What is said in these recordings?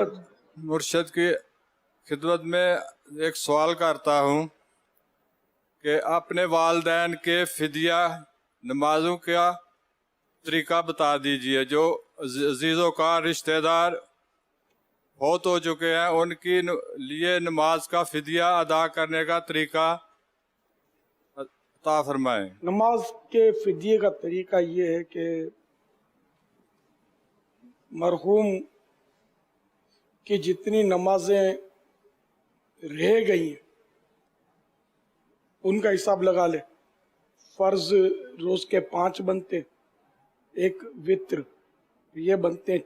مرشد کی خدمت میں ایک سوال کرتا ہوں کہ اپنے والدین کے فدیہ نمازوں کا طریقہ بتا دیجئے. جو عزیزوں کا رشتہ دار فوت ہو چکے ہیں ان کی لیے نماز کا فدیہ ادا کرنے کا طریقہ عطا فرمائیں. نماز کے فدیے کا طریقہ یہ ہے کہ مرحوم کی جتنی نمازیں رہ گئی ہیں ان کا حساب لگا لے. فرض روز کے 5 بنتے ہیں، ایک وطر، یہ بنتے ہیں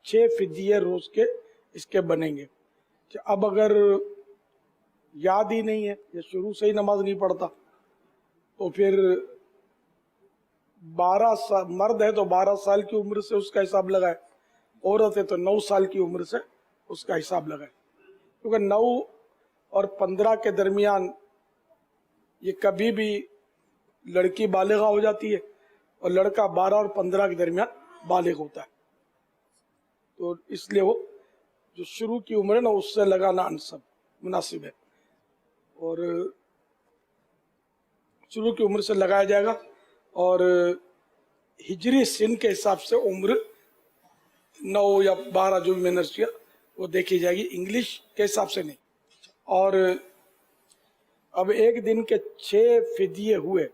6 فدیے روز کے اس کے بنیں گے. کہ اب اگر یاد ہی نہیں ہے یا شروع سے ہی نماز نہیں پڑھتا تو پھر 12 سال، مرد ہے تو 12 سال کی عمر سے اس کا حساب لگائے، عورت ہے تو 9 سال کی عمر سے اس کا حساب لگائے. کیونکہ 9 اور 15 کے درمیان یہ کبھی بھی لڑکی بالغہ ہو جاتی ہے اور لڑکا 12 اور 15 کے درمیان بالغ ہوتا ہے. تو اس لیے وہ جو شروع کی عمر ہے نا اس سے لگانا مناسب ہے، اور شروع کی عمر سے لگایا جائے گا. اور ہجری سن کے حساب سے عمر 9 یا 12 جو بھی میں نے کیا وہ دیکھی جائے گی، انگلش کے حساب سے نہیں. اور اب ایک دن کے 6 فدیے ہوئے،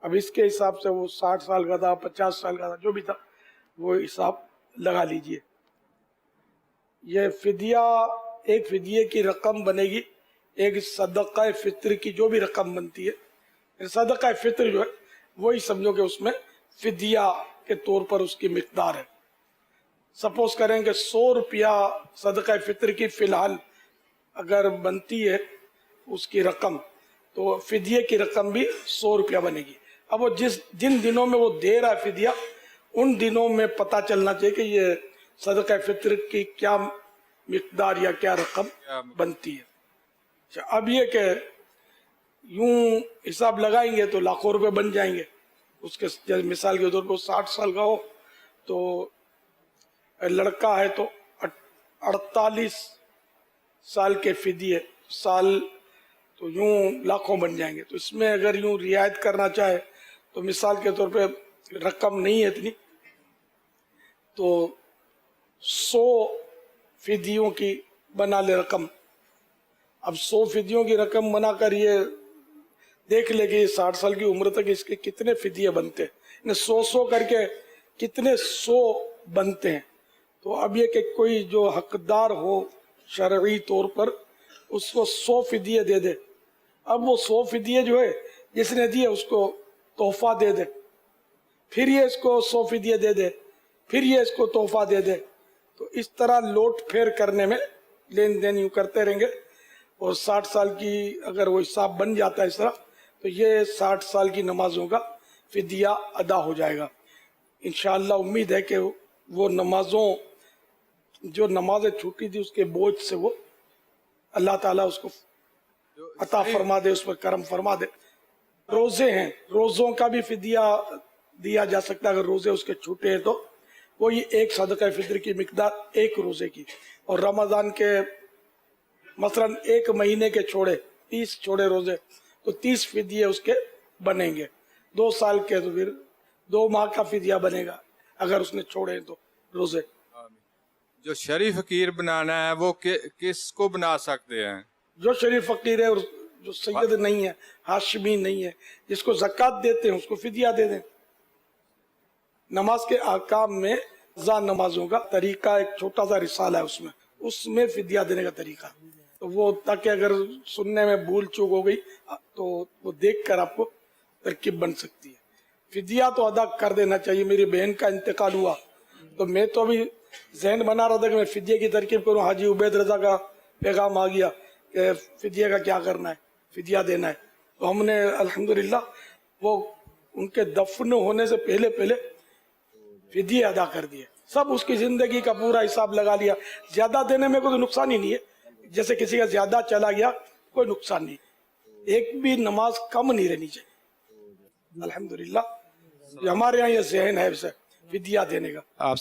اب اس کے حساب سے وہ 60 سال کا تھا، 50 سال کا تھا، جو بھی تھا وہ حساب لگا لیجئے. یہ فدیہ، ایک فدیے کی رقم بنے گی، ایک صدقہ فطر کی جو بھی رقم بنتی ہے. صدقہ فطر جو ہے وہی سمجھو کہ اس میں فدیہ کے طور پر اس کی مقدار ہے. سپوز کریں کہ 100 روپیہ صدقہ فطر کی فی الحال اگر بنتی ہے اس کی رقم، تو فدیے کی رقم بھی 100 روپیہ بنے گی. اب وہ جن دنوں میں وہ دے رہا ہے فدیہ، ان دنوں میں پتہ چلنا چاہیے کہ یہ صدقہ فطر کی کیا مقدار یا کیا رقم بنتی ہے. اب یہ کہ یوں حساب لگائیں گے تو لاکھوں روپے بن جائیں گے. اس کے مثال کے طور پر 60 سال کا ہو تو لڑکا ہے تو 48 سال کے فدیے سال تو یوں لاکھوں بن جائیں گے. تو اس میں اگر یوں رعایت کرنا چاہے تو مثال کے طور پہ رقم نہیں ہے اتنی، تو 100 فدیوں کی بنا لے رقم. اب 100 فدیوں کی رقم بنا کر یہ دیکھ لے کہ 60 سال کی عمر تک اس کے کتنے فدیے بنتے ہیں، 100 کر کے کتنے 100 بنتے ہیں. تو اب یہ کہ کوئی جو حقدار ہو شرعی طور پر اس کو 100 فدیے دے دے. اب وہ 100 فدیے جو ہے جس نے دیے اس کو تحفہ دے دے، پھر یہ اس کو 100 فدیے دے دے، پھر یہ اس کو تحفہ دے دے. تو اس طرح لوٹ پھیر کرنے میں لین دین یوں کرتے رہیں گے. اور 60 سال کی اگر وہ حساب بن جاتا ہے اس طرح تو یہ 60 سال کی نمازوں کا فدیہ ادا ہو جائے گا. انشاءاللہ امید ہے کہ وہ نمازوں جو نمازیں چھوٹی تھی اس کے بوجھ سے وہ اللہ تعالیٰ اس کو عطا فرما دے، اس پر کرم فرما دے. روزے ہیں، روزوں کا بھی فدیہ دیا جا سکتا ہے اگر روزے اس کے چھوٹے ہیں تو وہی ایک صدقہ فطر کی مقدار ایک روزے کی. اور رمضان کے مثلا ایک مہینے کے چھوڑے 30 چھوڑے روزے تو 30 فدیے اس کے بنیں گے. 2 سال کے تو پھر 2 ماہ کا فدیہ بنے گا اگر اس نے چھوڑے تو روزے. جو شریف فقیر بنانا ہے وہ کس کو بنا سکتے ہیں؟ جو شریف فقیر ہے اور جو سید نہیں ہے، ہاشمی نہیں ہے، جس کو زکوٰۃ دیتے ہیں اس کو فدیہ دے دیں. نماز کے احکام میں قضا نمازوں کا طریقہ ایک چھوٹا سا رسالہ ہے، اس میں فدیہ دینے کا طریقہ. تو وہ تاکہ اگر سننے میں بھول چوک ہو گئی تو وہ دیکھ کر آپ کو ترکیب بن سکتی ہے. فدیہ تو ادا کر دینا چاہیے. میری بہن کا انتقال ہوا تو میں تو ابھی ذہن بنا رہا تھا کہ میں فدیے کی ترکیب کروں. حاجی عبید رضا کا پیغام آ گیا کہ فدیے کا کیا کرنا ہے، فدیہ دینا ہے. تو ہم نے الحمدللہ وہ ان کے دفن ہونے سے پہلے فدیے ادا کر دیے. سب اس کی زندگی کا پورا حساب لگا لیا. زیادہ دینے میں کوئی نقصان ہی نہیں ہے، جیسے کسی کا زیادہ چلا گیا کوئی نقصان نہیں. ایک بھی نماز کم نہیں رہنی چاہیے. الحمدللہ ہمارے یہاں یہ ذہن ہے فدیہ دینے کا. آپ